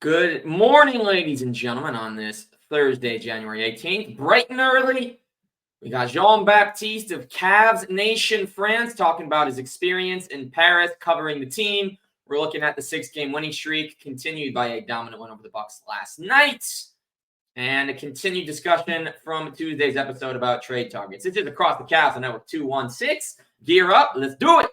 Good morning, ladies and gentlemen, on this Thursday, January 18th. Bright and early, we got Jean-Baptiste of Cavs Nation France talking about his experience in Paris, covering the team. We're looking at the 6-game winning streak, continued by a dominant win over the Bucks last night, and a continued discussion from Tuesday's episode about trade targets. This is Across the Cavs on Network 216. Gear up, let's do it!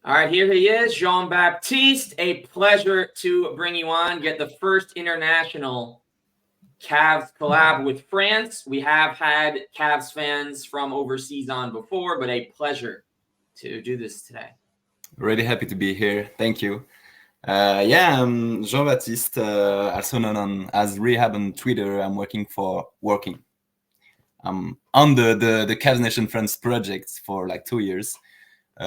All right, here he is, Jean-Baptiste. A pleasure to bring you on, get the first international Cavs collab with France. We have had Cavs fans from overseas on before, but a pleasure to do this today. Really happy to be here. Thank you. I'm Jean-Baptiste, also known as Rehab on Twitter. I'm working. I'm on the Cavs Nation France project for like 2 years.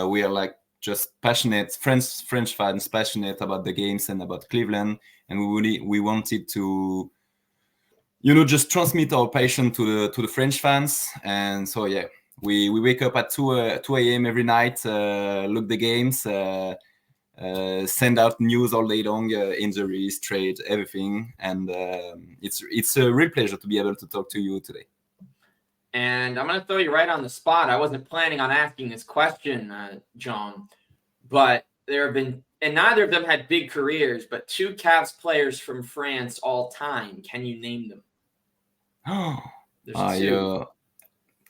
We are like just passionate French fans, passionate about the games and about Cleveland, and we wanted to, just transmit our passion to the French fans. And so we wake up at 2 a.m. every night, look the games, send out news all day long, injuries, trade, everything, and it's a real pleasure to be able to talk to you today. And I'm going to throw you right on the spot. I wasn't planning on asking this question, John, but there have been, and neither of them had big careers, but 2 Cavs players from France all time. Can you name them? There's 2.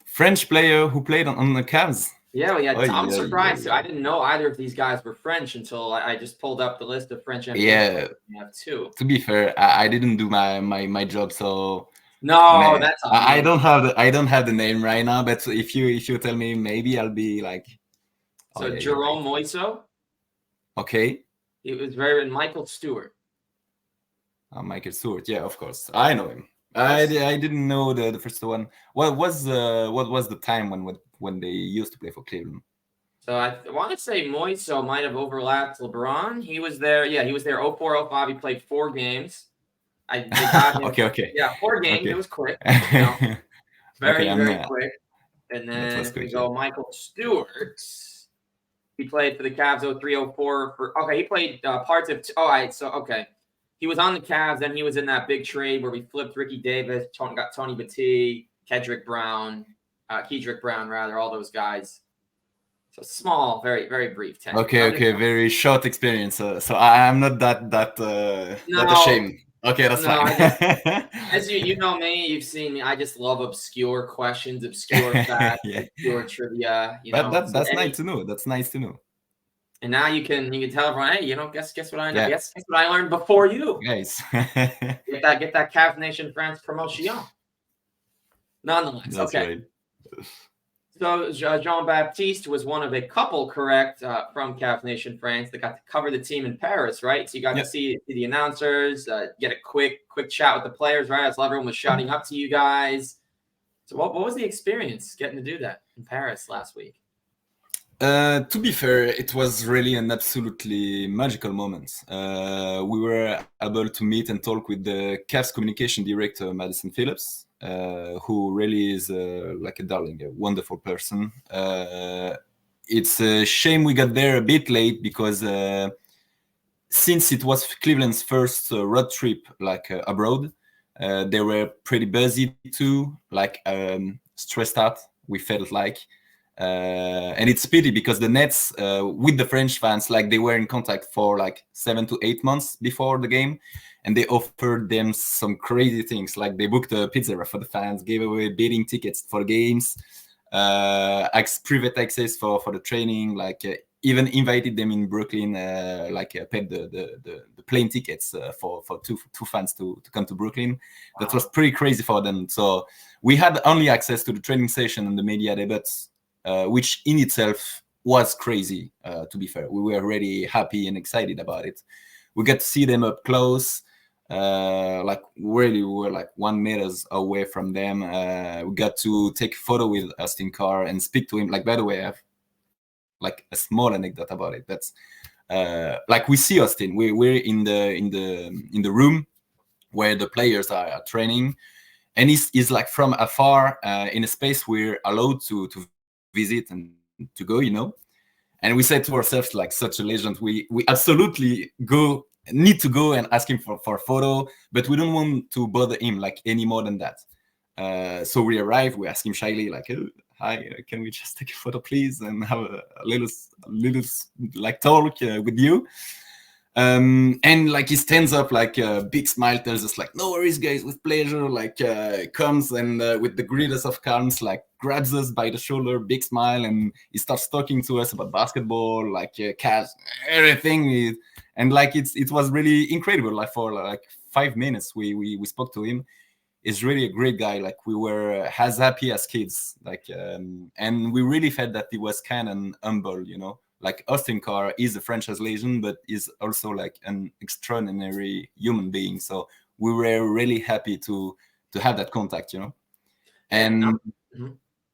French player who played on the Cavs? Yeah, I'm surprised. I didn't know either of these guys were French until I just pulled up the list of French NBA. Yeah, we have 2. To be fair, I didn't do my job, so... No, that's I don't have the name right now, but if you tell me, maybe I'll be like. So Jerome Moiso. Okay. He was very Michael Stewart. Michael Stewart, yeah, of course, I know him. I didn't know the first one. What was the time when they used to play for Cleveland? So I want to say Moiso might have overlapped LeBron. He was there. Yeah, he was there 04-05. He played 4 games. They got him. Okay. Yeah, 4 games. Okay. It was quick. Very quick. And then if we go Michael Stewart, he played for the Cavs 03-04. He played parts of. He was on the Cavs. Then he was in that big trade where we flipped Ricky Davis, got Tony Battie, Kedrick Brown, all those guys. So small, very, very brief tenure. Okay, very short experience. So I'm not that ashamed. Okay, that's fine. As you know me, you've seen me. I just love obscure questions, obscure facts, obscure trivia. That's nice to know. That's nice to know. And now you can tell everyone, hey, guess what I know. Guess what I learned before you. Nice. get that Cavs Nation France promotion. Nonetheless, that's okay. Right. So Jean-Baptiste was one of a couple, correct, from Cavs Nation France that got to cover the team in Paris, right? So you got to see the announcers, get a quick chat with the players, right? As everyone was shouting up to you guys. So what was the experience getting to do that in Paris last week? To be fair, it was really an absolutely magical moment. We were able to meet and talk with the Cavs communication director, Madison Phillips, who really is like a darling, a wonderful person. It's a shame we got there a bit late because since it was Cleveland's first road trip abroad, they were pretty busy too, stressed out, we felt like. And it's a pity because the Nets with the French fans, they were in contact for 7 to 8 months before the game, and they offered them some crazy things. They booked a pizzeria for the fans, gave away betting tickets for games, private access for the training, even invited them in Brooklyn, paid the plane tickets for two fans to come to Brooklyn. Wow. That was pretty crazy for them. So we had only access to the training session and the media debates, which in itself was crazy, to be fair. We were really happy and excited about it. We got to see them up close. We were 1 meter away from them. We got to take a photo with Austin Carr and speak to him. By the way, I have a small anecdote about it. That's we see Austin. We're in the room where the players are training, and he's like from afar in a space we're allowed to visit and to go, and we said to ourselves, like, such a legend, we absolutely need to go and ask him for a photo, but we don't want to bother him like any more than that. So we arrive, we ask him shyly, like, oh, hi, can we just take a photo, please, and have a little like talk with you? And like he stands up, like a big smile, tells us like, no worries guys, with pleasure, like comes and with the greatest of calms, like grabs us by the shoulder, big smile, and he starts talking to us about basketball, like cats, everything. And like it was really incredible. Like for like 5 minutes we spoke to him. He's really a great guy. Like we were as happy as kids, like and we really felt that he was kind and humble, like Austin Carr is a franchise legend, but is also like an extraordinary human being. So we were really happy to have that contact, And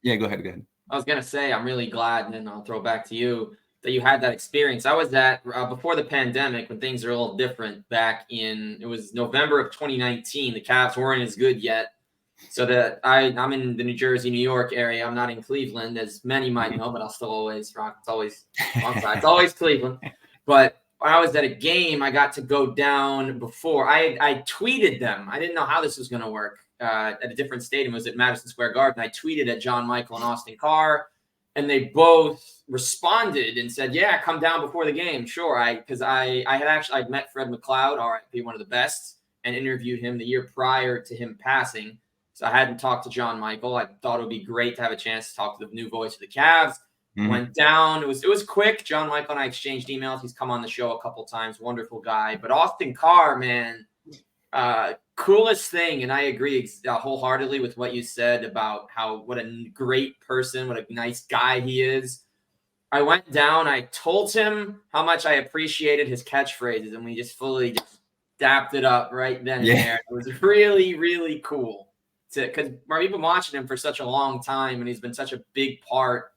yeah, go ahead. I was gonna say, I'm really glad, and then I'll throw back to you, that you had that experience. I was at before the pandemic, when things are a little different. Back in, it was November of 2019. The Cavs weren't as good yet. So that I'm in the New Jersey, New York area. I'm not in Cleveland, as many might know, but I'll still always rock. It's always it's always Cleveland. But when I was at a game, I got to go down before. I tweeted them. I didn't know how this was going to work at a different stadium. It was at Madison Square Garden. I tweeted at John Michael and Austin Carr, and they both responded and said, "Yeah, come down before the game." Sure, because I'd met Fred McLeod, RIP, one of the best, and interviewed him the year prior to him passing. So I hadn't talked to John Michael. I thought it would be great to have a chance to talk to the new voice of the Cavs. Mm-hmm. Went down. It was quick. John Michael and I exchanged emails. He's come on the show a couple times. Wonderful guy. But Austin Carr, man, coolest thing. And I agree wholeheartedly with what you said about what a great person, what a nice guy he is. I went down. I told him how much I appreciated his catchphrases, and we just fully dapped it up right then and there. It was really, really cool. Because we've been watching him for such a long time, and he's been such a big part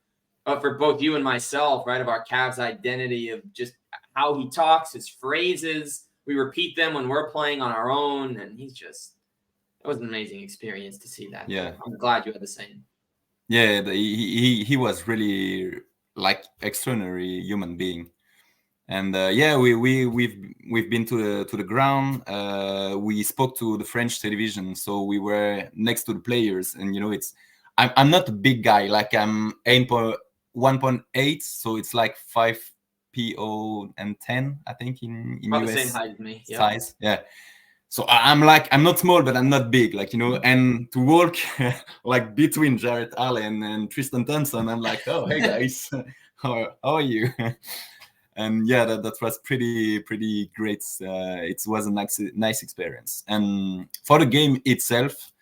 for both you and myself, right, of our Cavs identity, of just how he talks, his phrases. We repeat them when we're playing on our own, and it was an amazing experience to see that. Yeah, I'm glad you had the same. Yeah, he was really like extraordinary human being. And we've been to the ground. We spoke to the French television, so we were next to the players. And I'm not a big guy. Like I'm 1.8, so it's like 5'0" and 10, I think in about US the same height as me. size. Yeah. So I'm not small, but I'm not big. Like and to walk like between Jarrett Allen and Tristan Thompson, I'm like, oh hey guys, how are you? And yeah, that was pretty great. It was a nice experience. And for the game itself,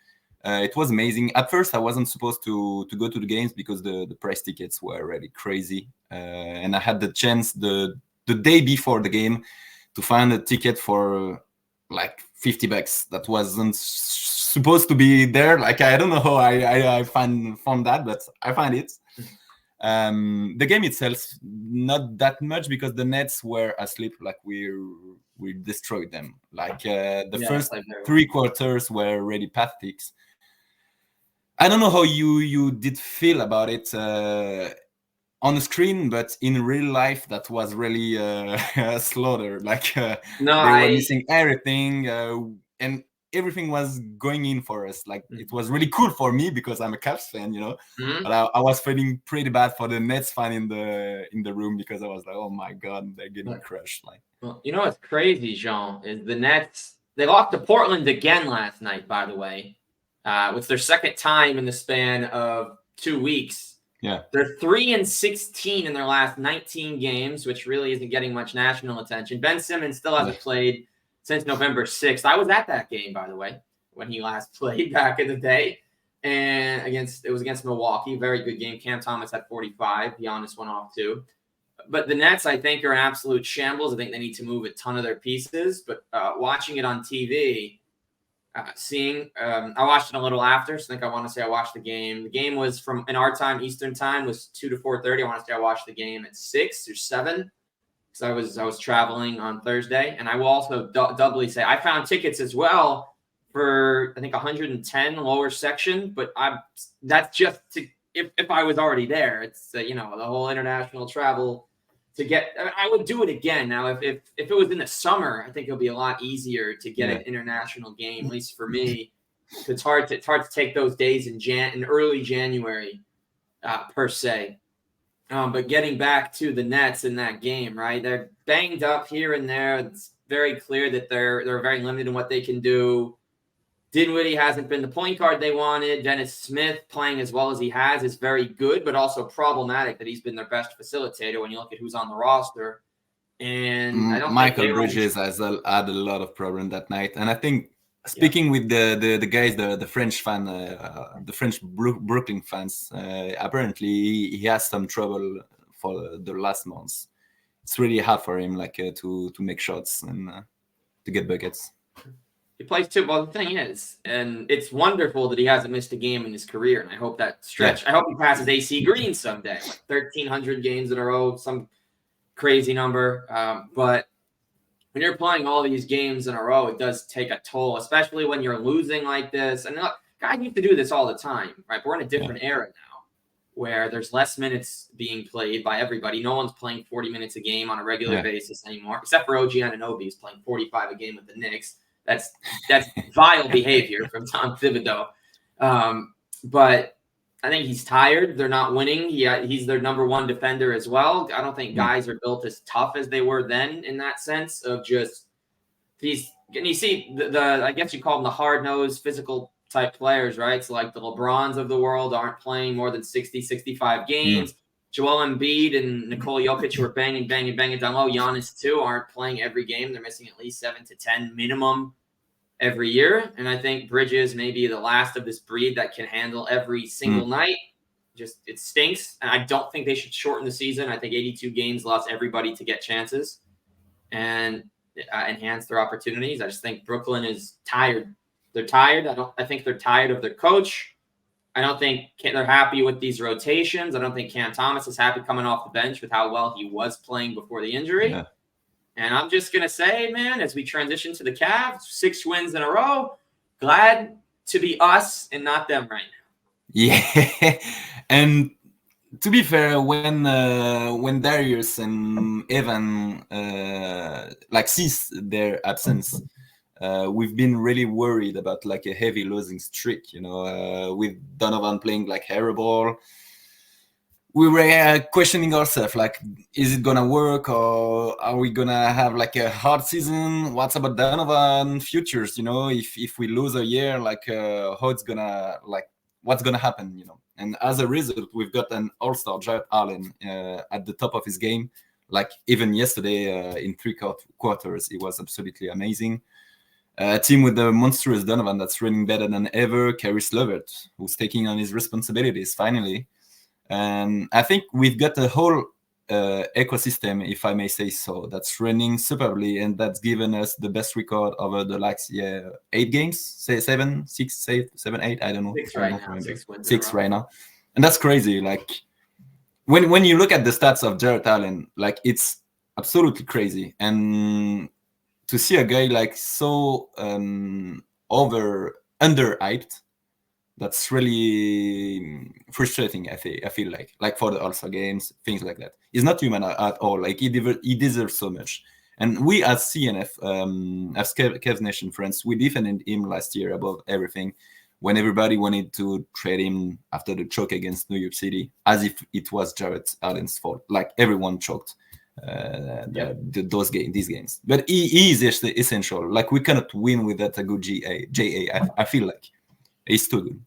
it was amazing. At first, I wasn't supposed to go to the games because the price tickets were really crazy. And I had the chance the day before the game to find a ticket for like $50. That wasn't supposed to be there. Like I don't know how I found that, but I found it. The game itself, not that much, because the Nets were asleep. Like we destroyed them. Like the first 3 quarters were really pathetic. I don't know how you did feel about it on the screen, but in real life, that was really a slaughter. Like they were missing everything, and everything was going in for us. Like it was really cool for me because I'm a Cavs fan, Mm-hmm. But I was feeling pretty bad for the Nets fan in the room, because I was like, oh my god, they're getting crushed. Like, well, what's crazy, Jean, is the Nets. They lost to Portland again last night, by the way. It's their second time in the span of 2 weeks. Yeah, they're 3-16 in their last 19 games, which really isn't getting much national attention. Ben Simmons still hasn't played since November 6th. I was at that game, by the way, when he last played back in the day. And it was against Milwaukee. Very good game. Cam Thomas had 45. Giannis went off too. But the Nets, I think, are in absolute shambles. I think they need to move a ton of their pieces. But watching it on TV, I watched it a little after. So I want to say I watched the game. The game was in our time, Eastern time, was 2 to 4:30. I want to say I watched the game at 6 or 7. Because I was traveling on Thursday. And I will also doubly say I found tickets as well for I think 110 lower section, but that's just to if I was already there. It's the whole international travel to get. I would do it again now. If it was in the summer, I think it'll be a lot easier to get an international game. At least for me, it's hard to take those days in early January per se. But getting back to the Nets in that game, right? They're banged up here and there. It's very clear that they're very limited in what they can do. Dinwiddie hasn't been the point guard they wanted. Dennis Smith playing as well as he has is very good, but also problematic that he's been their best facilitator when you look at who's on the roster. And I don't Michael Bridges has had a lot of problem that night. And I think speaking with the guys, the French fan, the French Brooklyn fans, apparently he has some trouble for the last months. It's really hard for him, to make shots and to get buckets. He plays too. Well, the thing is, and it's wonderful that he hasn't missed a game in his career, and I hope that stretch. I hope he passes AC Green someday, 1,300 games in a row, some crazy number. But when you're playing all these games in a row, it does take a toll, especially when you're losing like this. And look, guys used to do this all the time, right? But we're in a different era now, where there's less minutes being played by everybody. No one's playing 40 minutes a game on a regular basis anymore, except for OG Anunoby, who's playing 45 a game with the Knicks. That's vile behavior from Tom Thibodeau. But I think he's tired. They're not winning. He's their number one defender as well. I don't think guys are built as tough as they were then in that sense of just these. And you see the I guess you call them the hard-nosed physical type players, right? So like the LeBrons of the world aren't playing more than 60, 65 games. Joel Embiid and Nikola Jokic, who are banging down low. Giannis, too, aren't playing every game. They're missing at least 7 to 10 minimum every year. And I think Bridges may be the last of this breed that can handle every single night. Just it stinks. And I don't think they should shorten the season. I think 82 games allows everybody to get chances and enhance their opportunities. I just think Brooklyn is tired. They're tired. I think they're tired of their coach. I don't think they're happy with these rotations. I don't think Cam Thomas is happy coming off the bench with how well he was playing before the injury. Yeah. And I'm just going to say, man, as we transition to the Cavs, 6 wins in a row, glad to be us and not them right now. Yeah. And to be fair, when Darius and Evan cease their absence, we've been really worried about a heavy losing streak, with Donovan playing hairball. We were questioning ourselves, is it gonna work, or are we gonna have a hard season? What's about Donovan futures? If we lose a year, how it's gonna what's gonna happen? And as a result, we've got an all-star Jarrett Allen at the top of his game. Even yesterday in 3 quarters, it was absolutely amazing. A team with the monstrous Donovan that's running better than ever. Caris LeVert, who's taking on his responsibilities finally. And I think we've got a whole ecosystem, if I may say so, that's running superbly, and that's given us the best record over the last 8 games, say 7, 6, 7, 8, I don't know. 6 right now. 6 wins. 6 right now. And that's crazy. When you look at the stats of Jarrett Allen, it's absolutely crazy. And to see a guy so underhyped, that's really frustrating. I feel like for the All-Star games, things like that. He's not human at all. He deserves so much. And we as CNF, as Cavs Nation friends, we defended him last year above everything. When everybody wanted to trade him after the choke against New York City, as if it was Jarrett Allen's fault. Everyone choked. These games, but he is essential. We cannot win without a good JA. I feel like he's too good.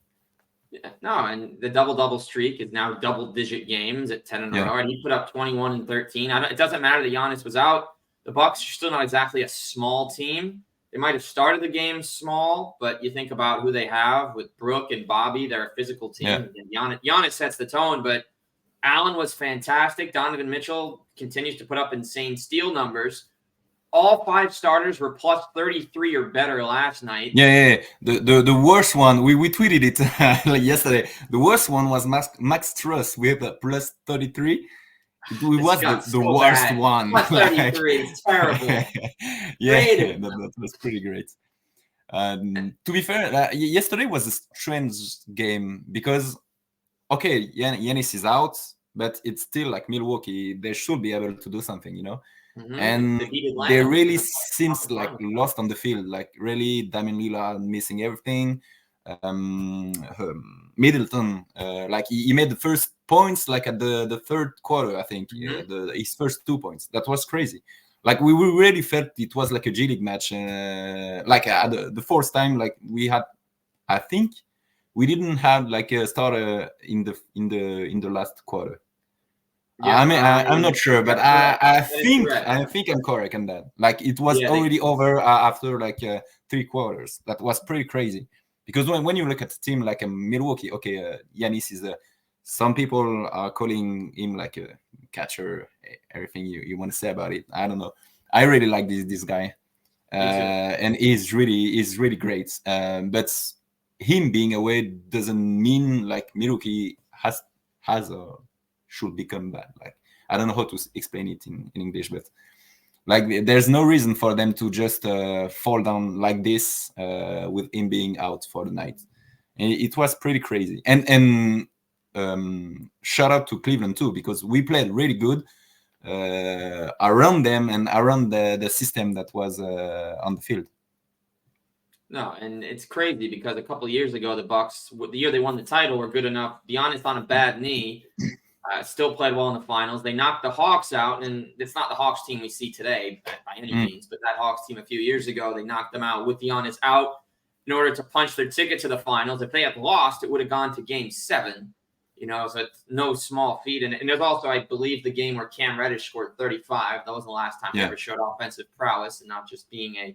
Yeah, no, and the double streak is now double-digit games at 10 in a row, and he put up 21 and 13. It doesn't matter that Giannis was out. The Bucks are still not exactly a small team. They might have started the game small, but you think about who they have with Brooke and Bobby. They're a physical team. Yeah. And Giannis sets the tone, but Allen was fantastic. Donovan Mitchell continues to put up insane steal numbers. All 5 starters were plus 33 or better last night. Yeah. The worst one, we tweeted it yesterday. The worst one was Max Truss with plus 33. It was the worst one. Plus 33 is terrible. Yeah, that's pretty great. To be fair, yesterday was a strange game because, okay, Giannis is out, but it's still like Milwaukee. They should be able to do something, you know. And They beat they Atlanta. really seems like lost on the field. Like really, Damian Lillard missing everything. Middleton, like he made the first points like at the third quarter, I think. His first 2 points. That was crazy. Like we really felt it was like a G League match. Like the fourth time, like we had, I think we didn't have like a starter in the last quarter. Yeah, I mean, I'm not sure, but I think I'm correct on that. Like it was already over after like 3 quarters. That was pretty crazy. Because when you look at a team like a Milwaukee, okay, Giannis is some people are calling him like a catcher. Everything you want to say about it, I don't know. I really like this guy, and he's really great. But him being away doesn't mean like Milwaukee has or should become bad. Like I don't know how to explain it in English, but like there's no reason for them to just fall down like this with him being out for the night. And it was pretty crazy. And shout out to Cleveland too, because we played really good around them and around the system that was on the field. No, and it's crazy because a couple of years ago, the Bucks, the year they won the title, were good enough. Giannis on a bad knee, still played well in the finals. They knocked the Hawks out, and it's not the Hawks team we see today by any means, but that Hawks team a few years ago, they knocked them out with Giannis out in order to punch their ticket to the finals. If they had lost, it would have gone to Game 7. You know, so it's no small feat. And there's also, I believe, the game where Cam Reddish scored 35. That was the last time he ever showed offensive prowess and not just being a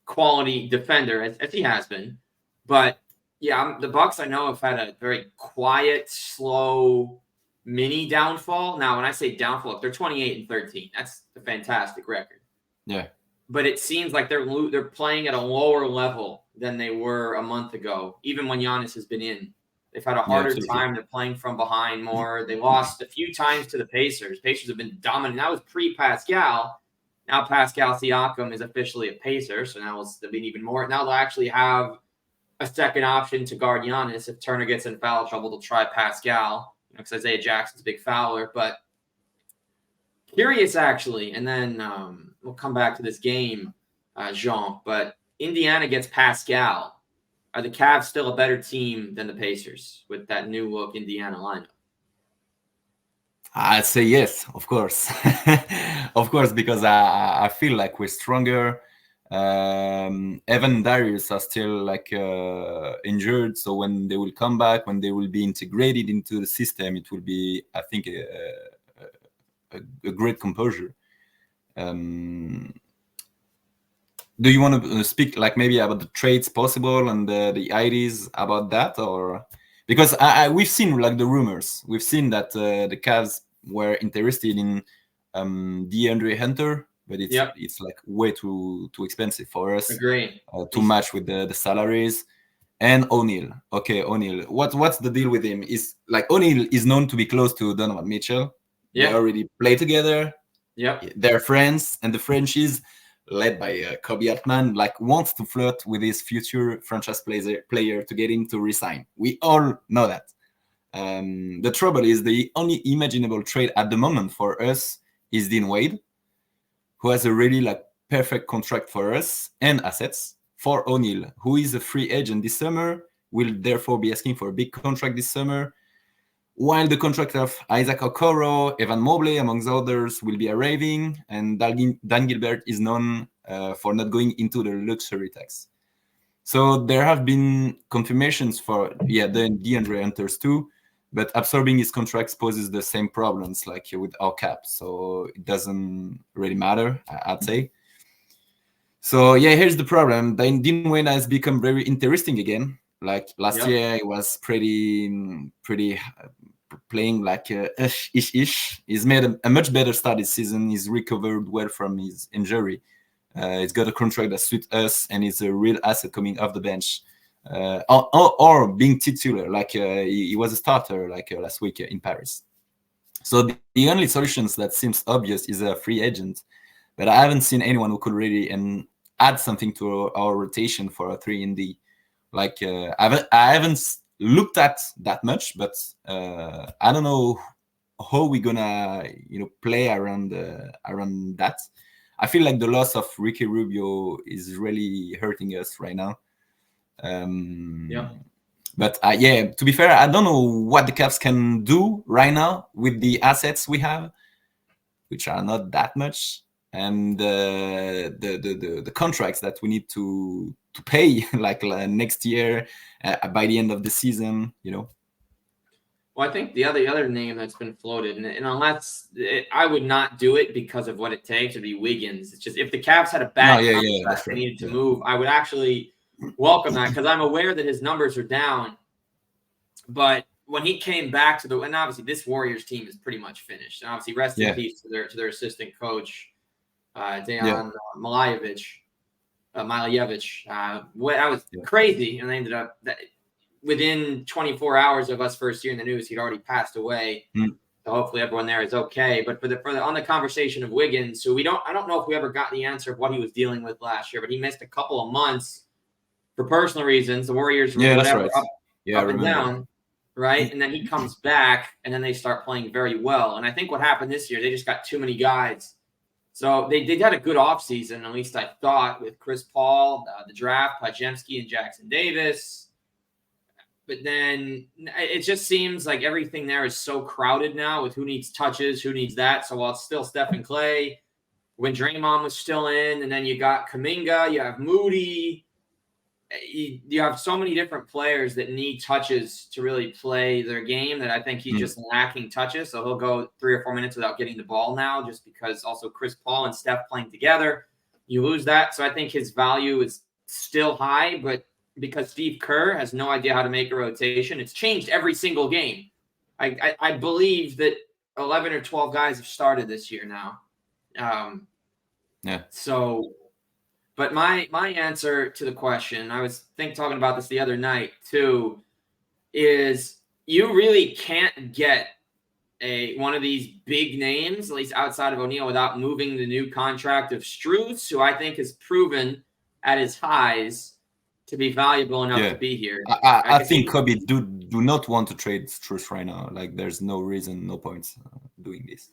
quality defender as he has been. But yeah, the Bucks I know have had a very quiet, slow mini downfall. Now, when I say downfall, look, they're 28-13. That's a fantastic record. Yeah. But it seems like they're playing at a lower level than they were a month ago, even when Giannis has been in. They've had a harder time. They're playing from behind more. They lost a few times to the Pacers. Pacers have been dominant. That was pre-Pascal. Now Pascal Siakam is officially a Pacer, so now they'll be even more. Now they'll actually have a second option to guard Giannis. If Turner gets in foul trouble, they'll try Pascal, because Isaiah Jackson's a big fouler. But curious, actually, and then we'll come back to this game, Jean. But Indiana gets Pascal. Are the Cavs still a better team than the Pacers with that new look Indiana lineup? I'd say yes, of course. Of course, because I feel like we're stronger. Evan and Darius are still like injured, so when they will come back, when they will be integrated into the system, it will be, I think, a great composure. Do you want to speak like maybe about the trades possible and the ideas about that, or because we've seen like the rumors, we've seen that the Cavs were interested in DeAndre Hunter, but it's like way too expensive for us. Agree. To match with the salaries. And O'Neal. Okay, O'Neal. What's the deal with him? Is like O'Neal is known to be close to Donovan Mitchell. They already play together. They're friends, and the franchise led by Kobe Altman like wants to flirt with his future franchise player to get him to resign. We all know that. The trouble is the only imaginable trade at the moment for us is Dean Wade, who has a really like perfect contract for us and assets, for O'Neal, who is a free agent this summer, will therefore be asking for a big contract this summer, while the contract of Isaac Okoro, Evan Mobley, amongst others, will be arriving, and Dan Gilbert is known for not going into the luxury tax. So there have been confirmations for the DeAndre Hunters too, but absorbing his contracts poses the same problems like with our cap, so it doesn't really matter, I'd say. So here's the problem. Dean Wade has become very interesting again. Like last year, he was pretty playing like ish. He's made a much better start this season. He's recovered well from his injury. He's got a contract that suits us, and he's a real asset coming off the bench. Or being titular, like he was a starter like last week in Paris. So the only solutions that seems obvious is a free agent, but I haven't seen anyone who could really add something to our rotation for a 3-and-D. Like I haven't looked at that much, but I don't know how we're gonna play around that. I feel like the loss of Ricky Rubio is really hurting us right now. But to be fair, I don't know what the Cavs can do right now with the assets we have, which are not that much, and the contracts that we need to pay like next year by the end of the season. Well, I think the other name that's been floated, and unless I would not do it because of what it takes, would be Wiggins. It's just if the Cavs had a bad contract they needed to move, I would actually welcome that because I'm aware that his numbers are down. But when he came back and obviously this Warriors team is pretty much finished. And obviously, rest in peace to their assistant coach, Dejan Milajevic. That was crazy, and they ended up within 24 hours of us first hearing the news, he'd already passed away. So hopefully everyone there is okay. But on the conversation of Wiggins, so I don't know if we ever got the answer of what he was dealing with last year, but he missed a couple of months for personal reasons. The Warriors were up and down, right? And then he comes back, and then they start playing very well. And I think what happened this year, they just got too many guys. So they had a good offseason, at least I thought, with Chris Paul, the draft, Pajemski, and Jackson Davis. But then it just seems like everything there is so crowded now with who needs touches, who needs that. So while it's still Steph and Clay, when Draymond was still in, and then you got Kuminga, you have Moody, you have so many different players that need touches to really play their game that I think he's just lacking touches. So he'll go 3 or 4 minutes without getting the ball now, just because also Chris Paul and Steph playing together, you lose that. So I think his value is still high, but because Steve Kerr has no idea how to make a rotation, it's changed every single game. I believe that 11 or 12 guys have started this year now. So, but my answer to the question, I was talking about this the other night too, is you really can't get one of these big names, at least outside of O'Neal, without moving the new contract of Strus, who I think has proven at his highs to be valuable enough to be here. I think Kobe do not want to trade Strus right now. Like, there's no reason, no points doing this.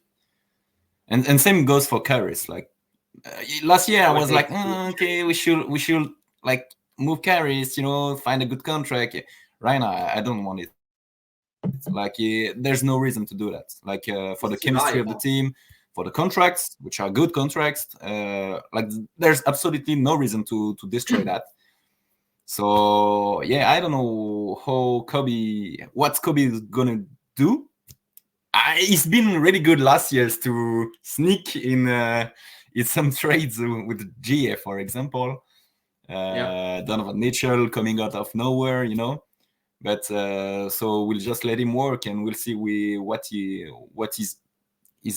And same goes for Caris. Like last year, I was like, okay, we should like move Caris, find a good contract. Right now, I don't want it. It's like there's no reason to do that. Like for the chemistry of the team, for the contracts, which are good contracts, like there's absolutely no reason to destroy that. So I don't know what Kobe is gonna do. He's been really good last year to sneak in some trades with GA, for example. Donovan Mitchell coming out of nowhere, But so we'll just let him work, and we'll see what he's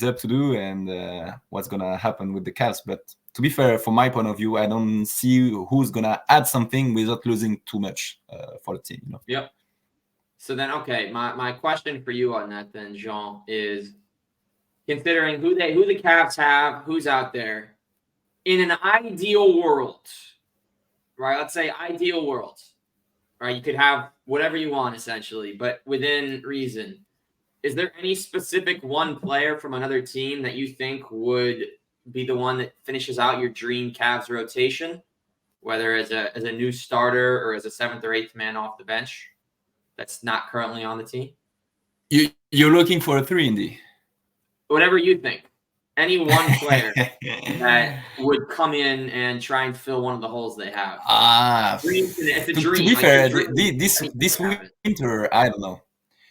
up to do, and what's gonna happen with the Cavs. But to be fair, from my point of view, I don't see who's gonna add something without losing too much for the team. Yep. So then, okay, my question for you on that then, Jean, is considering who the Cavs have, who's out there, in an ideal world, right? Let's say ideal world, right? You could have whatever you want essentially, but within reason. Is there any specific one player from another team that you think would be the one that finishes out your dream Cavs rotation, whether as a new starter or as a 7th or 8th man off the bench that's not currently on the team? You're looking for a 3-and-D? Whatever you think. Any one player that would come in and try and fill one of the holes they have. It's a dream. To be fair, this winter, I don't know.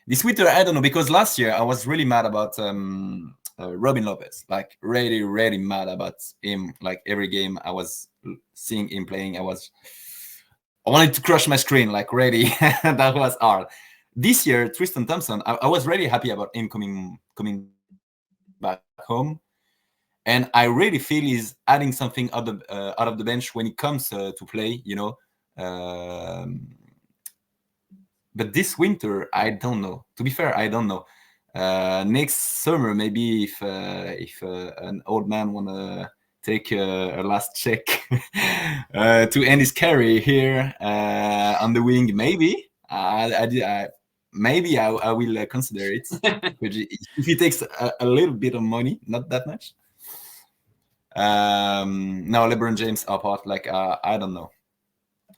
This winter, I don't know, because last year I was really mad about Robin Lopez. Like, really, really mad about him. Like, every game I was seeing him playing, I wanted to crush my screen, like, ready. That was hard. This year, Tristan Thompson, I was really happy about him coming back home. And I really feel he's adding something out of the bench when it comes to play, But this winter, I don't know. To be fair, I don't know. Next summer, maybe if an old man wanna take a last check to end his carry here on the wing. Maybe maybe I will consider it if he takes a little bit of money, not that much. No, LeBron James apart, like I don't know.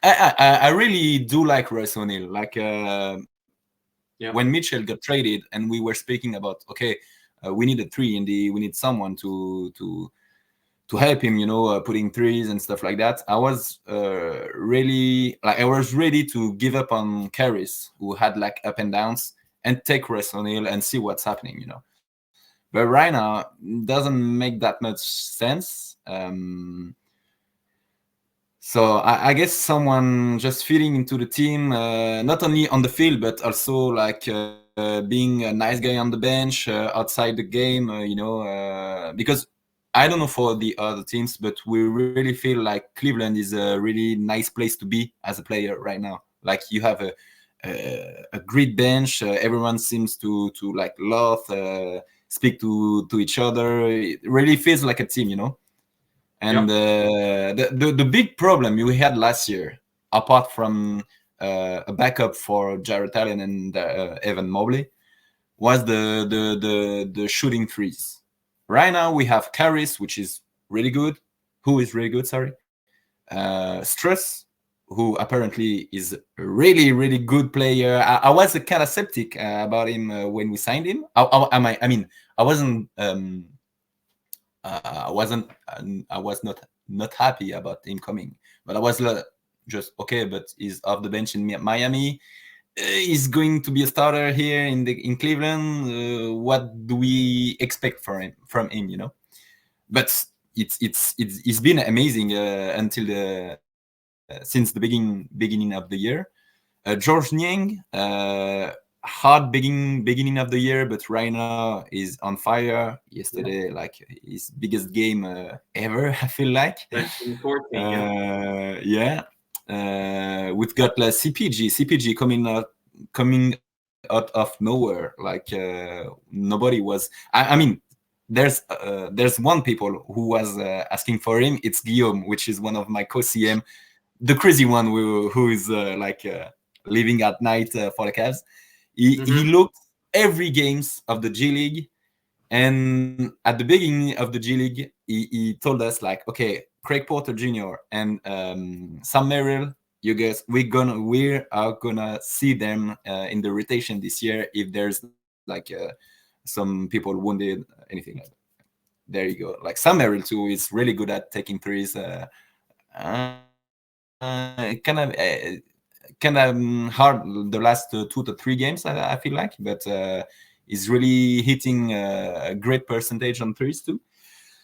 I really do like Royce O'Neal. Like when Mitchell got traded, and we were speaking about, okay, we need a 3 and we need someone to help him, putting threes and stuff like that. I was really like I was ready to give up on Caris, who had like up and downs, and take Royce O'Neal and see what's happening, But right now, it doesn't make that much sense. So I guess someone just fitting into the team, not only on the field, but also like being a nice guy on the bench, outside the game, because I don't know for the other teams, but we really feel like Cleveland is a really nice place to be as a player right now. Like you have a great bench. Everyone seems to like love, speak to each other. It really feels like a team, And the big problem we had last year, apart from a backup for Jarrett Allen and Evan Mobley, was the shooting threes. Right now we have Caris, which is really good. Who is really good? Sorry, Struss, who apparently is a really, really good player. I was kind of skeptic about him when we signed him. I mean, I wasn't. I was not happy about him coming, but I was just okay. But he's off the bench in Miami. He's going to be a starter here in Cleveland. What do we expect from him? But it's been amazing until since the beginning of the year. George Niang, hard beginning of the year, but right now is on fire. Yesterday, like his biggest game ever, I feel like. We've got CPG coming out of nowhere. Like nobody was. I mean, there's one people who was asking for him. It's Guillaume, which is one of my co-CM, the crazy one who is living at night for the Cavs. He looked every games of the G League, and at the beginning of the G League, he told us like, okay, Craig Porter Jr. and Sam Merrill, you guys, we are gonna see them in the rotation this year if there's like some people wounded, anything like that. There you go. Like Sam Merrill too is really good at taking threes. Kind of hard the last 2 to 3 games, I feel like, but is really hitting a great percentage on threes too.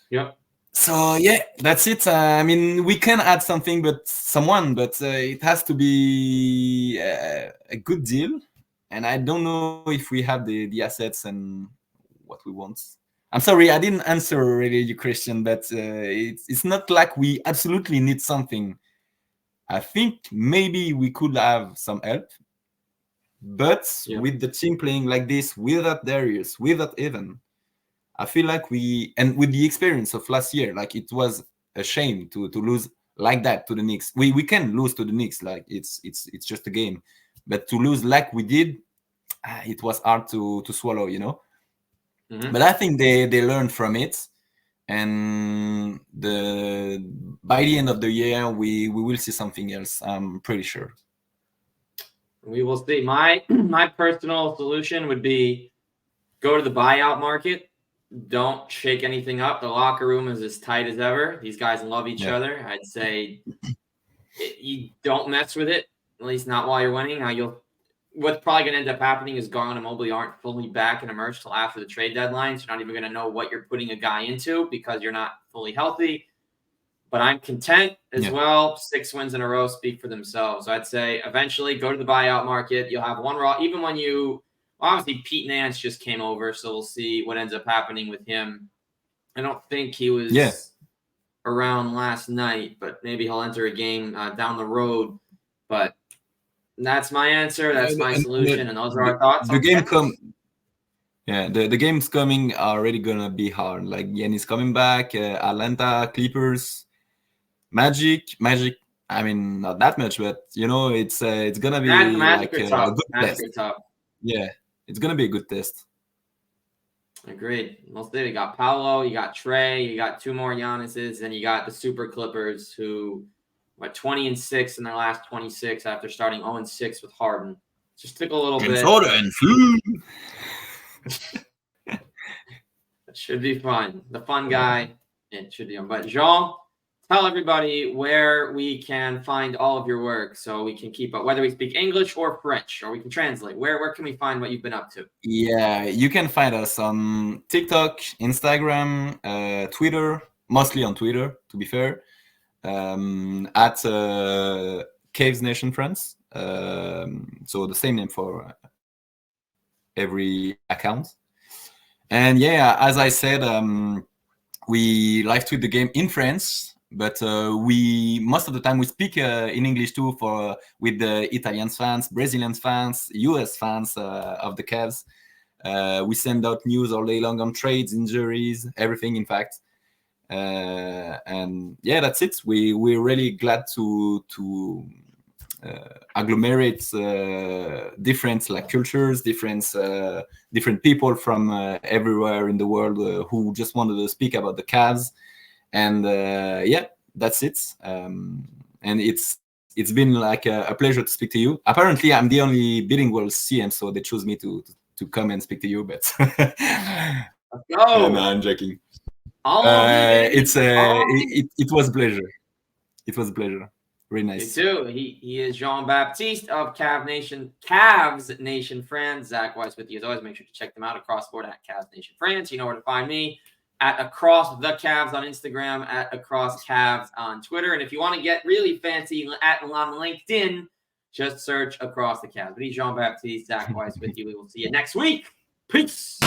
Yeah. So yeah, that's it. I mean, we can add something, but it has to be a good deal. And I don't know if we have the assets and what we want. I'm sorry, I didn't answer really your question, but it's not like we absolutely need something. I think maybe we could have some help, but with the team playing like this, without Darius, without Evan, I feel like and with the experience of last year, like it was a shame to lose like that to the Knicks. We can lose to the Knicks, like it's just a game, but to lose like we did, it was hard to swallow, But I think they learned from it. And by the end of the year, we will see something else. I'm pretty sure. We will see. My personal solution would be go to the buyout market. Don't shake anything up. The locker room is as tight as ever. These guys love each other. I'd say you don't mess with it, at least not while you're winning. What's probably going to end up happening is Garland and Mobley aren't fully back and emerged till after the trade deadline. So you're not even going to know what you're putting a guy into because you're not fully healthy. But I'm content as well. 6 wins in a row speak for themselves. So I'd say eventually go to the buyout market. You'll have one raw, even when obviously Pete Nance just came over. So we'll see what ends up happening with him. I don't think he was around last night, but maybe he'll enter a game down the road. But that's my answer. That's my solution. And those are our thoughts. The game Yeah, the games coming are already gonna be hard. Like Yannis coming back, Atlanta, Clippers, Magic. I mean, not that much, but it's gonna be Magic like are a tough. good Magic test. are tough. Yeah, it's gonna be a good test. Agreed. We'll see. You got Paolo, you got Trey, you got 2 more Giannis's, and you got the Super Clippers who went 20-6 in their last 26 after starting 0-6 with Harden. Just took a little bit. It should be fun. The fun guy. It should be fun. But Jean, tell everybody where we can find all of your work so we can keep up, whether we speak English or French, or we can translate. Where can we find what you've been up to? Yeah, you can find us on TikTok, Instagram, Twitter, mostly on Twitter, to be fair, at Caves Nation France. So the same name for every account. And yeah, as I said, we live tweet the game in France, but we most of the time we speak in English too with the Italian fans, Brazilian fans, US fans of the Cavs. We send out news all day long on trades, injuries, everything, in fact. And yeah, that's it. We're really glad to agglomerate different like cultures, different people from everywhere in the world who just wanted to speak about the Cavs. And yeah, that's it. And it's been like a pleasure to speak to you. Apparently, I'm the only bilingual CM, so they chose me to come and speak to you. But no, I'm joking. It was a pleasure. It was a pleasure. Really nice. Me too. He is Jean-Baptiste of Cavs Nation France. Zach Weiss with you as always. Make sure to check them out across the board at Cavs Nation France. You know where to find me at Across the Cavs on Instagram, at Across Cavs on Twitter. And if you want to get really fancy on LinkedIn, just search Across the Cavs. But he's Jean-Baptiste, Zach Weiss with you. We will see you next week. Peace.